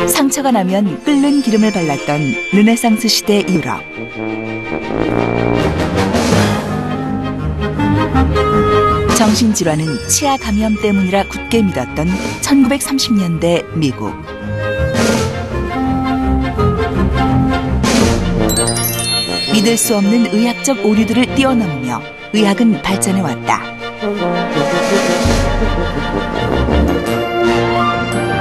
상처가 나면 끓는 기름을 발랐던 르네상스 시대 유럽. 정신질환은 치아 감염 때문이라 굳게 믿었던 1930년대 미국. 믿을 수 없는 의학적 오류들을 뛰어넘으며 의학은 발전해왔다.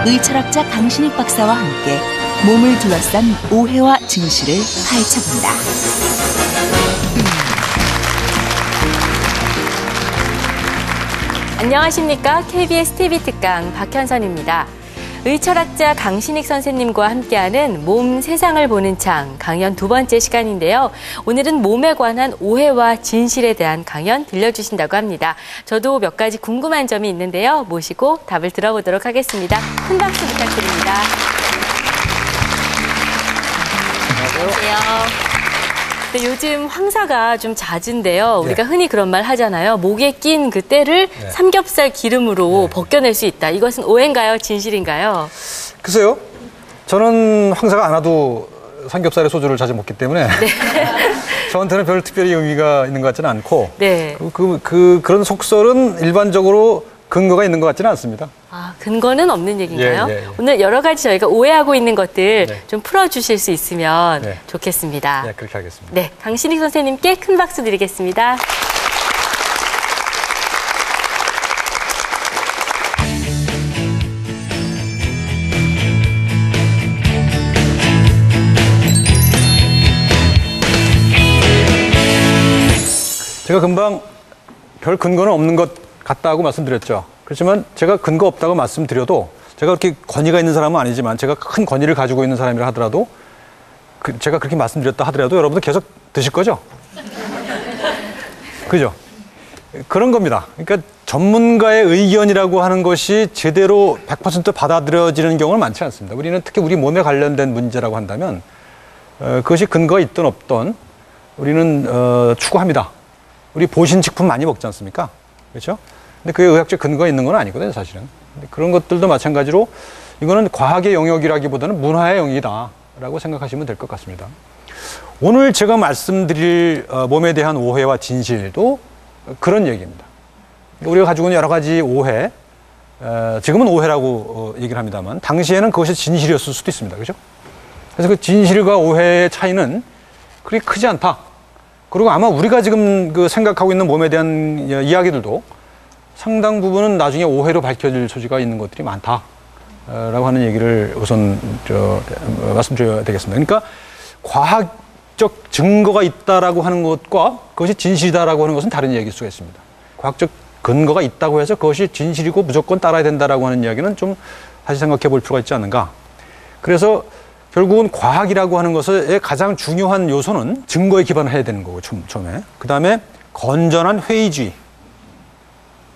의철학자 강신익 박사와 함께 몸을 둘러싼 오해와 진실을 파헤쳐본다. 안녕하십니까? KBS TV 특강 박현선입니다. 의철학자 강신익 선생님과 함께하는 몸 세상을 보는 창 강연 2번째 시간인데요. 오늘은 몸에 관한 오해와 진실에 대한 강연 들려주신다고 합니다. 저도 몇 가지 궁금한 점이 있는데요. 모시고 답을 들어보도록 하겠습니다. 큰 박수 부탁드립니다. 안녕하세요. 네, 요즘 황사가 좀 잦은데요. 우리가 흔히 그런 말 하잖아요. 목에 낀 그 때를 삼겹살 기름으로 벗겨낼 수 있다. 이것은 오해인가요? 진실인가요? 글쎄요. 저는 황사가 안 와도 삼겹살에 소주를 자주 먹기 때문에 저한테는 별 특별히 의미가 있는 것 같지는 않고 그런 속설은 일반적으로 근거가 있는 것 같지는 않습니다. 아, 근거는 없는 얘기인가요? 예. 오늘 여러 가지 저희가 오해하고 있는 것들 좀 풀어주실 수 있으면 좋겠습니다. 네, 그렇게 하겠습니다. 네, 강신익 선생님께 큰 박수 드리겠습니다. 제가 금방 별 근거는 없는 것 같다고 말씀드렸죠. 그렇지만 제가 근거 없다고 말씀드려도 제가 그렇게 권위가 있는 사람은 아니지만 제가 큰 권위를 가지고 있는 사람이라 하더라도 제가 그렇게 말씀드렸다 하더라도 여러분들 계속 드실 거죠? 그죠? 그런 겁니다. 그러니까 전문가의 의견이라고 하는 것이 제대로 100% 받아들여지는 경우는 많지 않습니다. 우리는 특히 우리 몸에 관련된 문제라고 한다면 그것이 근거가 있든 없든 우리는 추구합니다. 우리 보신식품 많이 먹지 않습니까? 그렇죠? 근데 그게 의학적 근거가 있는 건 아니거든요, 사실은. 근데 그런 것들도 마찬가지로 이거는 과학의 영역이라기보다는 문화의 영역이다라고 생각하시면 될 것 같습니다. 오늘 제가 말씀드릴 몸에 대한 오해와 진실도 그런 얘기입니다. 우리가 가지고 있는 여러 가지 오해, 지금은 오해라고 얘기를 합니다만 당시에는 그것이 진실이었을 수도 있습니다. 그렇죠? 그래서 그 진실과 오해의 차이는 그렇게 크지 않다. 그리고 아마 우리가 지금 생각하고 있는 몸에 대한 이야기들도 상당 부분은 나중에 오해로 밝혀질 소지가 있는 것들이 많다라고 하는 얘기를 우선 말씀드려야 되겠습니다. 그러니까 과학적 증거가 있다라고 하는 것과 그것이 진실이다라고 하는 것은 다른 얘기일 수가 있습니다. 과학적 근거가 있다고 해서 그것이 진실이고 무조건 따라야 된다라고 하는 이야기는 좀 다시 생각해 볼 필요가 있지 않는가. 그래서 결국은 과학이라고 하는 것의 가장 중요한 요소는 증거에 기반을 해야 되는 거고, 처음에. 그 다음에 건전한 회의주의.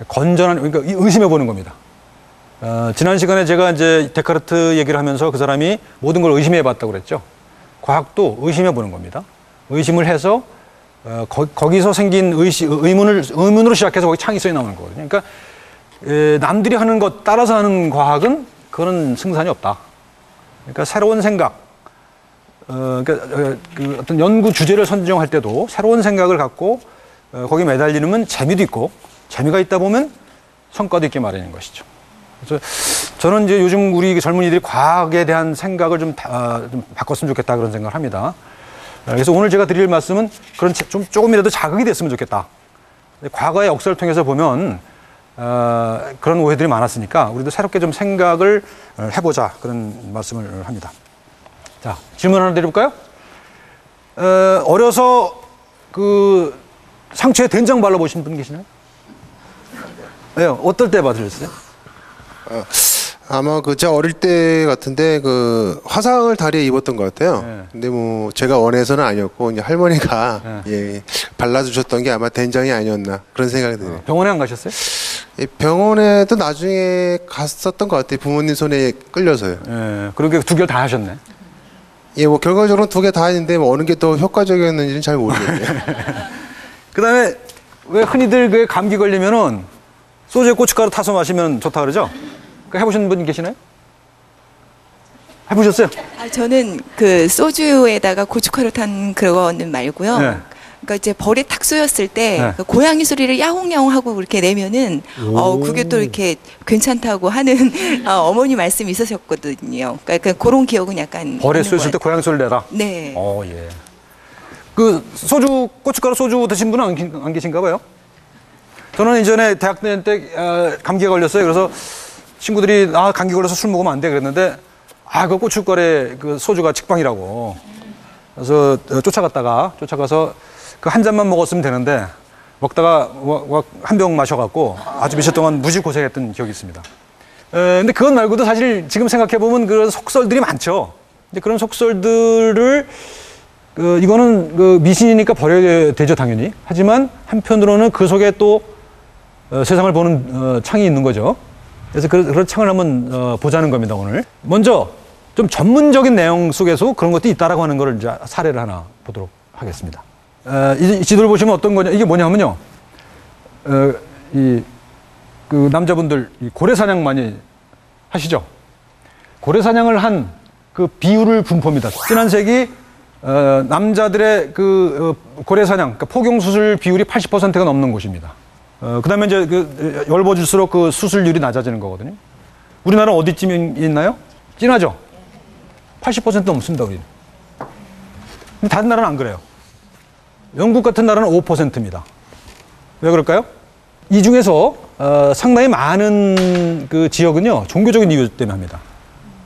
그러니까 의심해 보는 겁니다. 지난 시간에 제가 이제 데카르트 얘기를 하면서 그 사람이 모든 걸 의심해 봤다고 그랬죠. 과학도 의심해 보는 겁니다. 의심을 해서, 거기서 생긴 의문으로 시작해서 거기 창의성이 나오는 거거든요. 그러니까, 남들이 하는 것 따라서 하는 과학은 그거는 승산이 없다. 그러니까 새로운 생각, 어떤 연구 주제를 선정할 때도 새로운 생각을 갖고 거기에 매달리면 재미도 있고 재미가 있다 보면 성과도 있게 마련인 것이죠. 그래서 저는 이제 요즘 우리 젊은이들이 과학에 대한 생각을 좀 바꿨으면 좋겠다 그런 생각을 합니다. 그래서 오늘 제가 드릴 말씀은 그런 조금이라도 자극이 됐으면 좋겠다. 과거의 역사를 통해서 보면 그런 오해들이 많았으니까 우리도 새롭게 좀 생각을 해보자 그런 말씀을 합니다. 자, 질문 하나 드려볼까요? 어려서 그 상처에 된장 발라보신 분 계시나요? 네, 어떨 때 받으셨어요? 아마 제가 어릴 때 같은데 화상을 다리에 입었던 것 같아요. 네. 근데 뭐 제가 원해서는 아니었고 이제 할머니가 발라주셨던 게 아마 된장이 아니었나 그런 생각이 들어요. 병원에 안 가셨어요? 병원에도 나중에 갔었던 것 같아요. 부모님 손에 끌려서요. 예, 그렇게 두 개를 다 하셨네. 예, 뭐 결과적으로는 두 개 다 했는데 뭐 어느 게 더 효과적이었는지는 잘 모르겠네요. 그다음에 왜 흔히들 그 감기 걸리면은 소주에 고춧가루 타서 마시면 좋다 그러죠? 그 해보신 분 계시나요? 해보셨어요? 저는 그 소주에다가 고춧가루 탄 그거는 말고요. 네. 그러니까 이제 벌에 탁 쏘였을 때 네. 그 고양이 소리를 야옹야옹 하고 그렇게 내면은 그게 또 이렇게 괜찮다고 하는 어머니 말씀이 있으셨거든요. 그러니까 그런 기억은 약간 벌에 있는 것 쏘였을 때 고양이 소리를 내라. 네. 예. 그 소주, 고춧가루 소주 드신 분은 안 계신가 봐요? 저는 이전에 대학 다닐 때 감기에 걸렸어요. 그래서 친구들이 감기 걸려서 술 먹으면 안 돼 그랬는데 그 고춧가루에 그 소주가 직방이라고. 그래서 쫓아가서 그 한 잔만 먹었으면 되는데 먹다가 한 병 마셔갖고 아주 며칠 동안 무지 고생했던 기억이 있습니다. 근데 그것 말고도 사실 지금 생각해보면 그런 속설들이 많죠. 근데 그런 속설들을 이거는 미신이니까 버려야 되죠, 당연히. 하지만 한편으로는 그 속에 또 세상을 보는 창이 있는 거죠. 그래서 그런 창을 한번 보자는 겁니다, 오늘. 먼저 좀 전문적인 내용 속에서 그런 것도 있다라고 하는 걸 이제 사례를 하나 보도록 하겠습니다. 이 지도를 보시면 어떤 거냐, 이게 뭐냐면요. 그 남자분들 고래 사냥 많이 하시죠? 고래 사냥을 한 그 비율을 분포입니다. 지난 세기 남자들의 고래 사냥, 그러니까 포경 수술 비율이 80%가 넘는 곳입니다. 그 다음에 이제 열버질수록 그 수술률이 낮아지는 거거든요. 우리나라 어디쯤에 있나요? 진하죠? 80% 넘습니다, 우리는. 근데 다른 나라는 안 그래요. 영국 같은 나라는 5%입니다. 왜 그럴까요? 이 중에서 상당히 많은 그 지역은요, 종교적인 이유 때문에 합니다.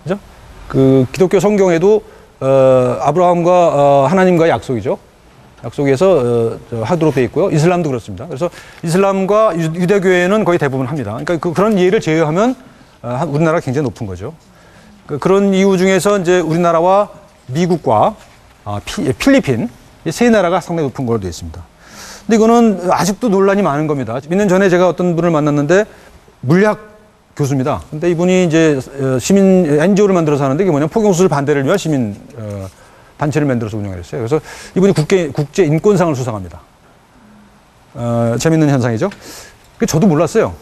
그죠? 그 기독교 성경에도 아브라함과 하나님과의 약속이죠. 약속에서 하도록 되어 있고요. 이슬람도 그렇습니다. 그래서 이슬람과 유대교회는 거의 대부분 합니다. 그러니까 그런 예를 제외하면 우리나라가 굉장히 높은 거죠. 그런 이유 중에서 이제 우리나라와 미국과 필리핀 이 세 나라가 상당히 높은 걸로 되어 있습니다. 근데 이거는 아직도 논란이 많은 겁니다. 몇 년 전에 제가 어떤 분을 만났는데 물리학 교수입니다. 근데 이분이 이제 시민 NGO를 만들어서 하는데 이게 뭐냐면 포경수술 반대를 위한 시민 단체를 만들어서 운영을 했어요. 그래서 이분이 국제 인권상을 수상합니다. 재밌는 현상이죠. 저도 몰랐어요.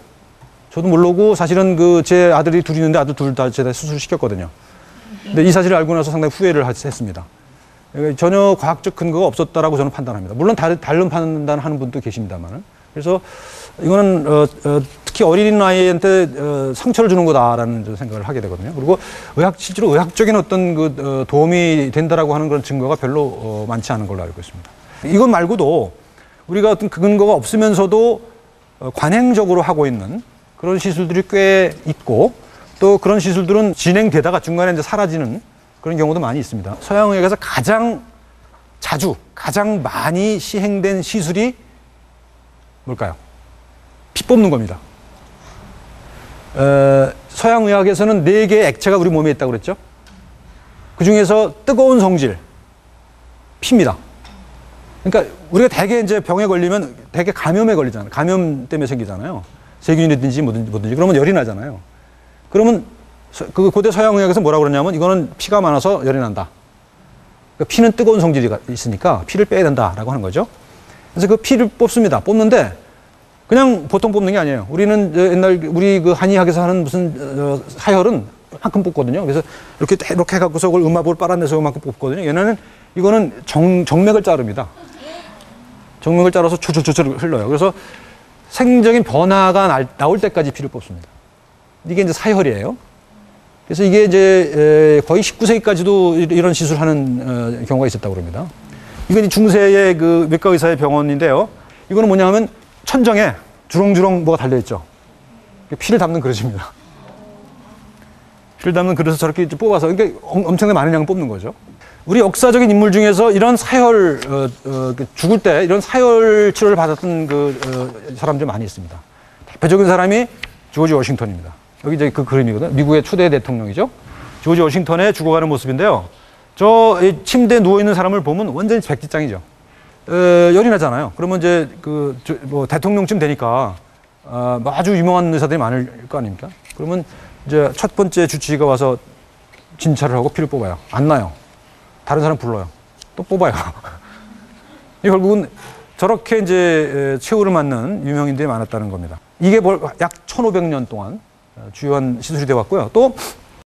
저도 모르고 사실은 제 아들이 둘이 있는데 아들 둘 다 제가 수술을 시켰거든요. 근데 이 사실을 알고 나서 상당히 후회를 했습니다. 전혀 과학적 근거가 없었다라고 저는 판단합니다. 물론 다른 판단하는 분도 계십니다만은. 그래서 이거는 특히 어린 나이한테 상처를 주는 거다라는 생각을 하게 되거든요. 그리고 실제로 의학적인 어떤 도움이 된다라고 하는 그런 증거가 별로 많지 않은 걸로 알고 있습니다. 이것 말고도 우리가 어떤 근거가 없으면서도 관행적으로 하고 있는 그런 시술들이 꽤 있고 또 그런 시술들은 진행되다가 중간에 이제 사라지는 그런 경우도 많이 있습니다. 서양의학에서 가장 많이 시행된 시술이 뭘까요? 피 뽑는 겁니다. 서양의학에서는 4개의 액체가 우리 몸에 있다고 그랬죠? 그 중에서 뜨거운 성질, 피입니다. 그러니까 우리가 대개 이제 병에 걸리면 대개 감염에 걸리잖아요. 감염 때문에 생기잖아요. 세균이든지 뭐든지. 그러면 열이 나잖아요. 그러면 고대 서양의학에서 뭐라고 그러냐면 이거는 피가 많아서 열이 난다. 그러니까 피는 뜨거운 성질이 있으니까 피를 빼야 된다라고 하는 거죠. 그래서 그 피를 뽑습니다. 뽑는데 그냥 보통 뽑는 게 아니에요. 우리는 옛날 우리 그 한의학에서 하는 무슨 사혈은 만큼 뽑거든요. 그래서 이렇게 해갖고서 그걸 음압을 빨아내서 요만큼 뽑거든요. 이거는 정맥을 자릅니다. 정맥을 자라서 초초초초 흘러요. 그래서 생적인 변화가 나올 때까지 피를 뽑습니다. 이게 이제 사혈이에요. 그래서 이게 이제 거의 19세기까지도 이런 시술을 하는 경우가 있었다고 그럽니다. 이건 중세의 그 외과 의사의 병원인데요. 이거는 뭐냐 하면 천정에 주렁주렁 뭐가 달려있죠. 피를 담는 그릇입니다. 피를 담는 그릇을 저렇게 뽑아서, 그러니까 엄청나게 많은 양을 뽑는 거죠. 우리 역사적인 인물 중에서 이런 사혈, 죽을 때 이런 사혈 치료를 받았던 사람들이 많이 있습니다. 대표적인 사람이 조지 워싱턴입니다. 여기 이제 그 그림이거든요. 미국의 초대 대통령이죠. 조지 워싱턴의 죽어가는 모습인데요. 저 침대에 누워있는 사람을 보면 완전히 백지장이죠. 열이 나잖아요. 그러면 이제 뭐 대통령쯤 되니까 뭐 아주 유명한 의사들이 많을 거 아닙니까? 그러면 이제 첫 번째 주치의가 와서 진찰을 하고 피를 뽑아요. 안 나요. 다른 사람 불러요. 또 뽑아요. 결국은 저렇게 이제 최후를 맞는 유명인들이 많았다는 겁니다. 이게 약 1500년 동안 주요한 시술이 되어 왔고요. 또